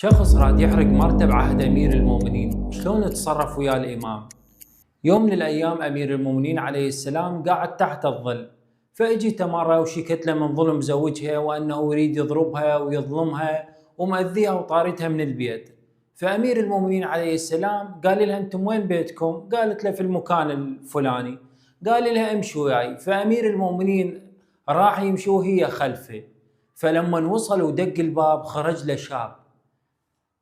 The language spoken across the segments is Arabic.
شخص راد يحرق مرته بعهد أمير المؤمنين، شلون تصرف ويا الإمام؟ يوم من الأيام أمير المؤمنين عليه السلام قاعد تحت الظل، فإجته مرة وشكت له من ظلم زوجها وأنه يريد يضربها ويظلمها ومأذيها وطاردها من البيت. فأمير المؤمنين عليه السلام قال لها أنتم وين بيتكم؟ قالت له في المكان الفلاني. قال لها امشوا وياي. فأمير المؤمنين راح يمشي وهي خلفه. فلما وصل ودق الباب خرج له شاب.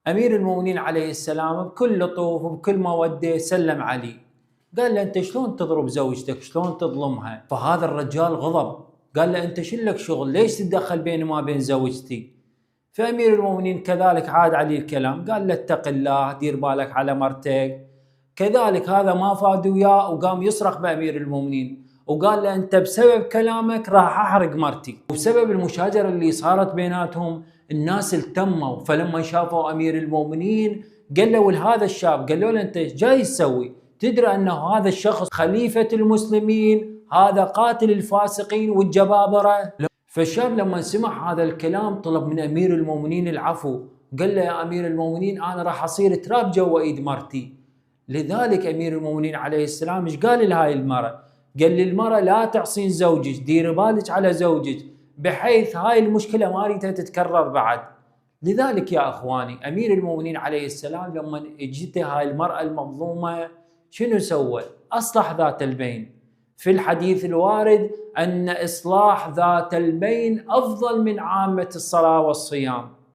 أمير المؤمنين عليه السلام بكل لطف وبكل مودة سلم عليه، قال له أنت شلون تضرب زوجتك؟ شلون تظلمها؟ فهذا الرجال غضب، قال له أنت شلك شغل؟ ليش تتدخل بيني وما بين زوجتي؟ فأمير المؤمنين كذلك عاد عليه الكلام، قال له اتق الله، دير بالك على مرتك. كذلك هذا ما فاد وياه وقام يصرخ بأمير المؤمنين وقال له أنت بسبب كلامك راح أحرق مرتي. وبسبب المشاجرة اللي صارت بيناتهم الناس التموا. فلما شافوا أمير المؤمنين قالوا لهذا الشاب، قالوا له أنت إيش جاي تسوي؟ تدري أنه هذا الشخص خليفة المسلمين، هذا قاتل الفاسقين والجبابرة. فالشاب لما سمع هذا الكلام طلب من أمير المؤمنين العفو، قال له يا أمير المؤمنين أنا راح أصير تراب جوا إيد مرتي. لذلك أمير المؤمنين عليه السلام إيش قال لهاي المرأة؟ قال للمرأة لا تعصين زوجك، دير بالك على زوجك، بحيث هاي المشكلة ما أريدها تتكرر بعد. لذلك يا أخواني أمير المؤمنين عليه السلام لما اجته هاي المرأة المظلومة شنو سوى؟ أصلح ذات البين. في الحديث الوارد أن إصلاح ذات البين أفضل من عامة الصلاة والصيام.